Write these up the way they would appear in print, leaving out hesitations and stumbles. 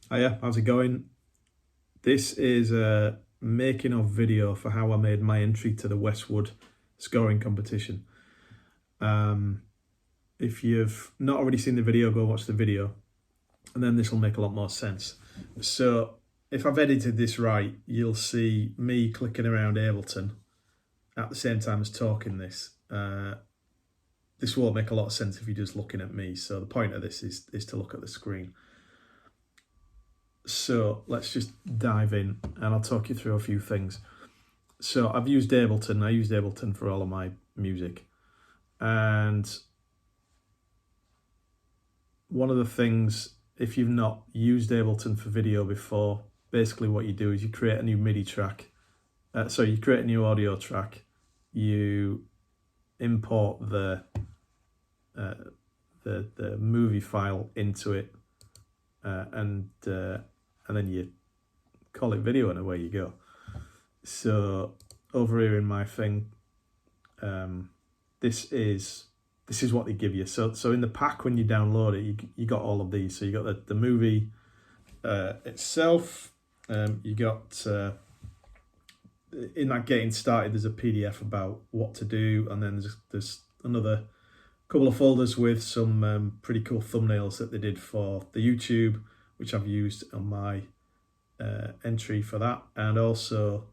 Hiya, how's it going? This is a making of video for how I made my entry to the Westwood scoring competition. If you've not already seen the video, go watch the video, and then this will make a lot more sense. So if I've edited this right, you'll see me clicking around Ableton at the same time as talking this. This won't make a lot of sense if you're just looking at me. So the point of this is to look at the screen. So let's just dive in and I'll talk you through a few things. So I've used Ableton. I used Ableton for all of my music. And one of the things, if you've not used Ableton for video before, basically what you do is you create a new MIDI track. You create a new audio track. You import the movie file into it, and then you call it video and away you go. So over here in my thing, this is what they give you. So in the pack when you download it, you got all of these. So you got the movie itself. You got in that getting started, there's a PDF about what to do, and then there's another couple of folders with some pretty cool thumbnails that they did for the YouTube, which I've used on my entry for that, and also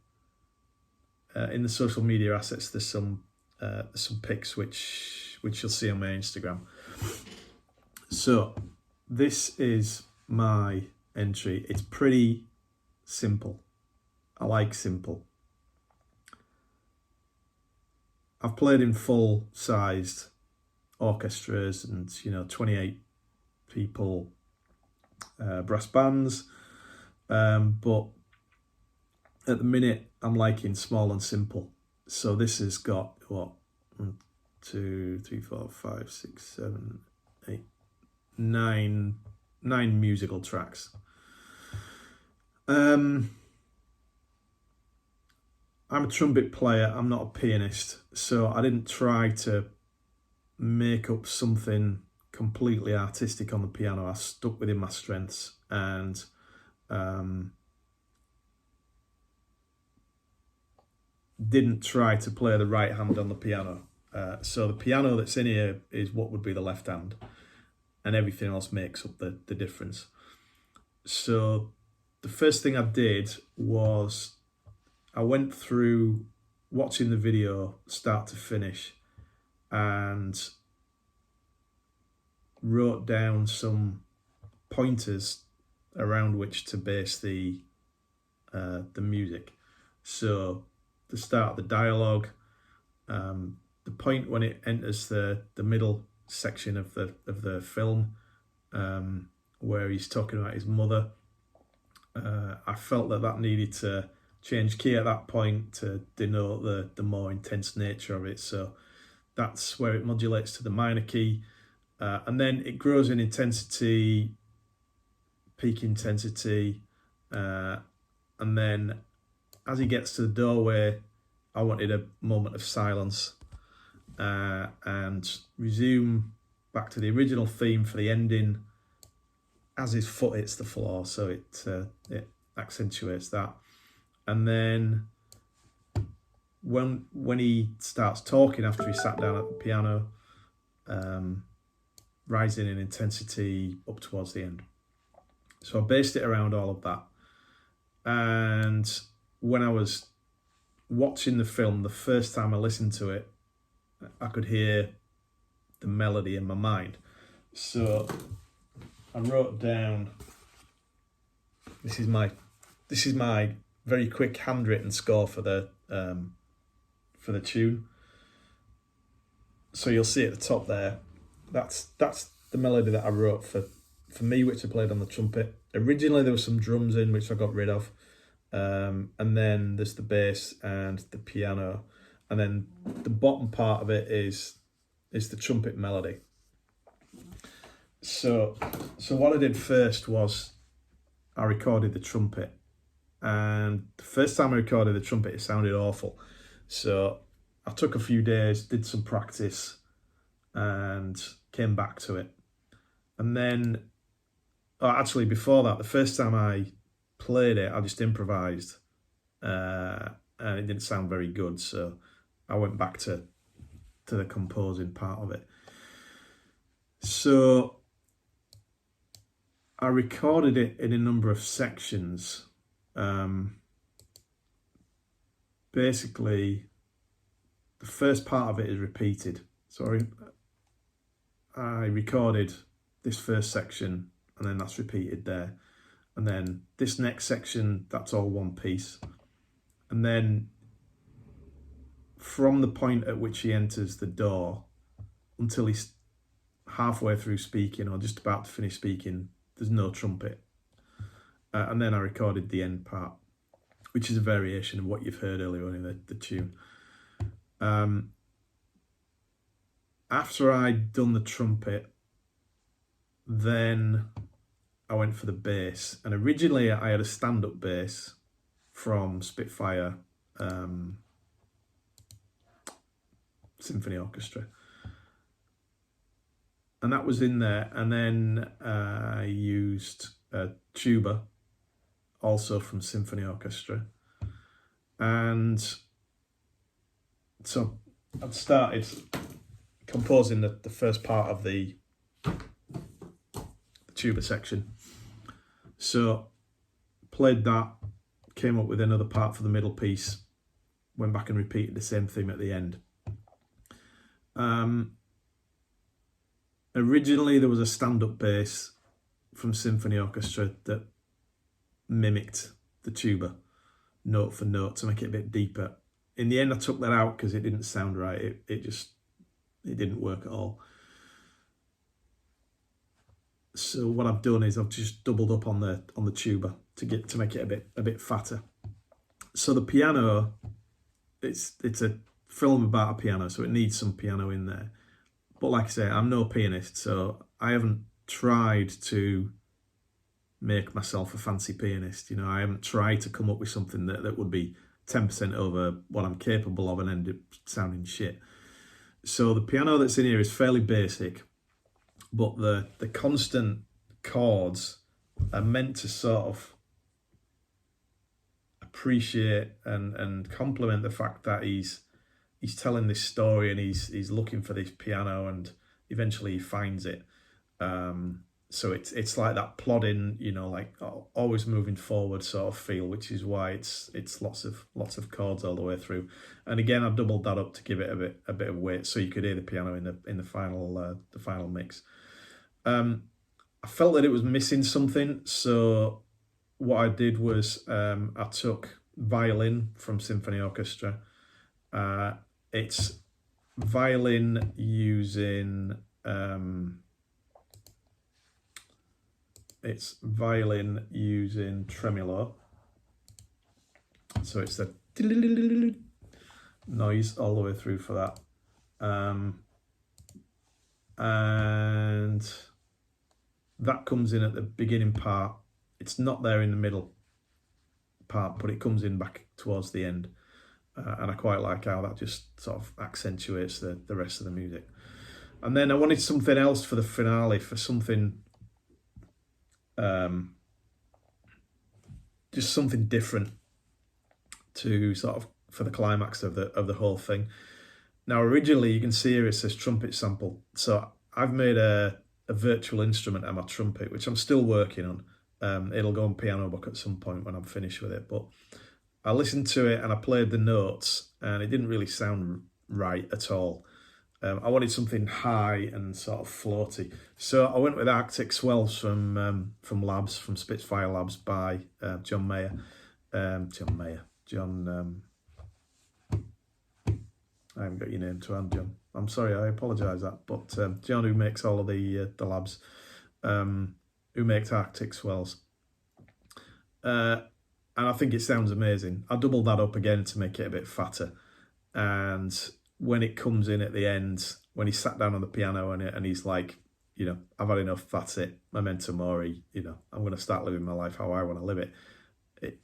in the social media assets there's some pics which you'll see on my Instagram. So this is my entry. It's pretty simple. I like simple. I've played in full-sized orchestras and 28 people brass bands, but at the minute I'm liking small and simple. So this has got what, 1, 2, 3, 4, 5, 6, 7, 8, 9 musical tracks. I'm a trumpet player, I'm not a pianist, so I didn't try to make up something completely artistic on the piano. I stuck within my strengths and didn't try to play the right hand on the piano. So the piano that's in here is what would be the left hand, and everything else makes up the difference. So the first thing I did was I went through watching the video start to finish and wrote down some pointers around which to base the music. So the start of the dialogue, the point when it enters the middle section of the film, where he's talking about his mother. I felt that needed to change key at that point to denote the more intense nature of it. So that's where it modulates to the minor key. And then it grows in intensity, peak intensity. And then as he gets to the doorway, I wanted a moment of silence and resume back to the original theme for the ending as his foot hits the floor. So it accentuates that. And then when he starts talking after he sat down at the piano, rising in intensity up towards the end. So I based it around all of that. And when I was watching the film, the first time I listened to it, I could hear the melody in my mind. So I wrote down, this is my very quick handwritten score for the tune. So you'll see at the top there, that's the melody that I wrote for me, which I played on the trumpet. Originally there was some drums in which I got rid of, and then there's the bass and the piano, and then the bottom part of it is the trumpet melody. So what I did first was I recorded the trumpet. And the first time I recorded the trumpet, it sounded awful. So I took a few days, did some practice, and came back to it. And then actually before that, the first time I played it, I just improvised, and it didn't sound very good, so I went back to the composing part of it. So I recorded it in a number of sections. Basically, the first part of it is repeated. So I recorded this first section, and then that's repeated there. And then this next section, that's all one piece. And then from the point at which he enters the door until he's halfway through speaking or just about to finish speaking, there's no trumpet. And then I recorded the end part, which is a variation of what you've heard earlier on in the tune. After I'd done the trumpet, then I went for the bass. And originally I had a stand-up bass from Spitfire Symphony Orchestra. And that was in there. And then I used a Tuba, also from Symphony Orchestra. And so I'd started composing the first part of the tuba section. So played that, came up with another part for the middle piece, went back and repeated the same theme at the end. Originally there was a stand-up bass from Symphony Orchestra that mimicked the tuba note for note to make it a bit deeper. In the end I took that out because it didn't sound right. It didn't work at all. So what I've done is I've just doubled up on the tuba to make it a bit fatter. So the piano, it's a film about a piano, so it needs some piano in there. But like I say, I'm no pianist, so I haven't tried to make myself a fancy pianist. You know, I haven't tried to come up with something that would be 10% over what I'm capable of and end up sounding shit. So the piano that's in here is fairly basic, but the constant chords are meant to sort of appreciate and complement the fact that he's telling this story and he's looking for this piano and eventually he finds it. So it's like that plodding, you know, like always moving forward sort of feel, which is why it's lots of chords all the way through. And again, I've doubled that up to give it a bit of weight, so you could hear the piano in the final mix. I felt that it was missing something, so what I did was I took violin from Symphony Orchestra. It's violin using tremolo, so it's the noise all the way through for that, and that comes in at the beginning part. It's not there in the middle part, but it comes in back towards the end, and I quite like how that just sort of accentuates the rest of the music. And then I wanted something else for the finale, for something just something different to sort of for the climax of the whole thing. Now originally you can see here it says trumpet sample, so I've made a virtual instrument of my trumpet, which I'm still working on. It'll go on piano book at some point when I'm finished with it, but I listened to it and I played the notes and it didn't really sound right at all. I wanted something high and sort of floaty, so I went with Arctic Swells from Spitfire Labs by John Meyer. I haven't got your name to hand, John. I'm sorry, I apologise that, but John, who makes all of the labs, who makes Arctic Swells, and I think it sounds amazing. I doubled that up again to make it a bit fatter, and when it comes in at the end, when he sat down on the piano and he's like, you know, I've had enough, that's it, memento mori, you know, I'm going to start living my life how I want to live it.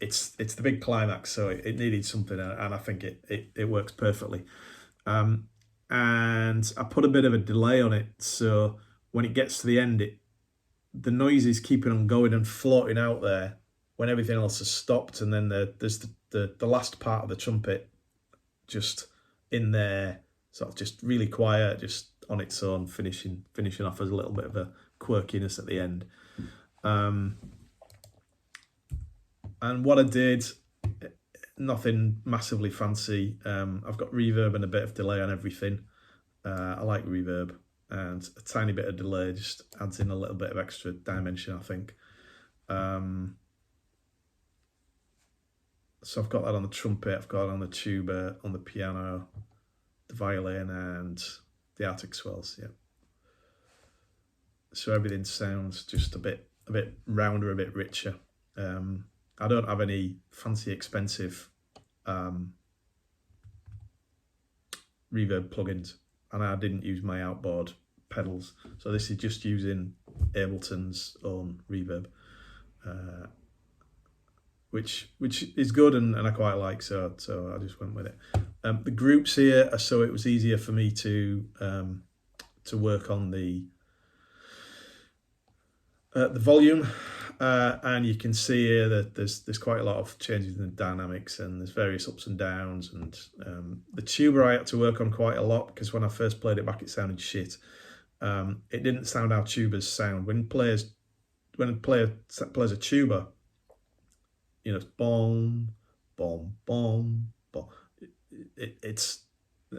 It's the big climax, so it needed something, and I think it works perfectly. And I put a bit of a delay on it, so when it gets to the end, the noise is keeping on going and floating out there when everything else has stopped, and then there's the last part of the trumpet just in there, sort of just really quiet, just on its own, finishing off as a little bit of a quirkiness at the end. And what I did, nothing massively fancy. I've got reverb and a bit of delay on everything. I like reverb, and a tiny bit of delay just adds in a little bit of extra dimension, I think. So I've got that on the trumpet, I've got it on the tuba, on the piano, the violin, and the Arctic swells. Yeah. So everything sounds just a bit rounder, a bit richer. I don't have any fancy, expensive reverb plugins, and I didn't use my outboard pedals. So this is just using Ableton's own reverb, which is good and I quite like. So I just went with it. The groups here are so it was easier for me to work on the volume. And you can see here that there's quite a lot of changes in the dynamics, and there's various ups and downs, and the tuba I had to work on quite a lot, because when I first played it back it sounded shit. It didn't sound how tubas sound. When a player plays a tuba, you know, it's boom, boom, boom, boom.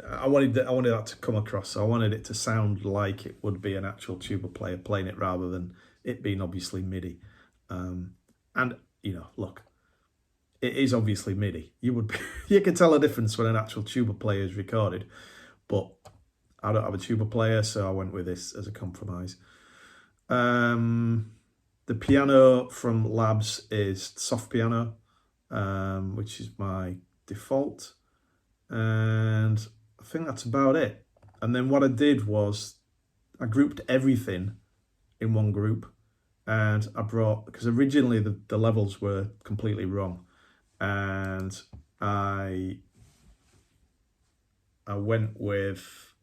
I wanted that to come across, so I wanted it to sound like it would be an actual tuba player playing it, rather than it being obviously MIDI. And you know, look, it is obviously MIDI. You can tell a difference when an actual tuba player is recorded, but I don't have a tuba player, so I went with this as a compromise. The piano from Labs is soft piano, which is my default, and I think that's about it. And then what I did was I grouped everything in one group. And I brought, because originally the levels were completely wrong, and I went with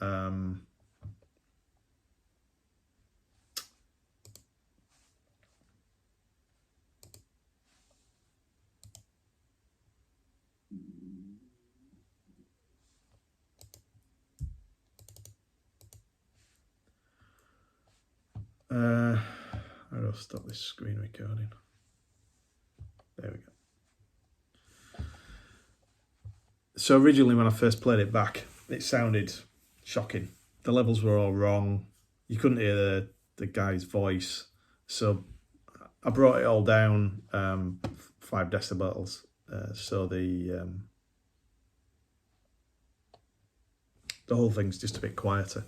I'll stop this screen recording. There we go. So originally when I first played it back, it sounded shocking. The levels were all wrong. You couldn't hear the guy's voice. So I brought it all down 5 decibels. So the whole thing's just a bit quieter.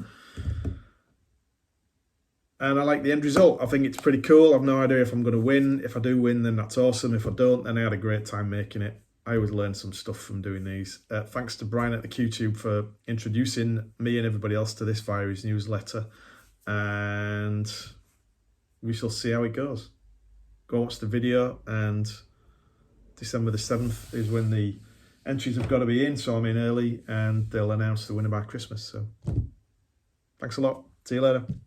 And I like the end result. I think it's pretty cool. I've no idea if I'm going to win. If I do win, then that's awesome. If I don't, then I had a great time making it. I always learn some stuff from doing these. Thanks to Brian at the QTube for introducing me and everybody else to this via his newsletter. And we shall see how it goes. Go watch the video, and December the 7th is when the entries have got to be in. So I'm in early, and they'll announce the winner by Christmas. So thanks a lot. See you later.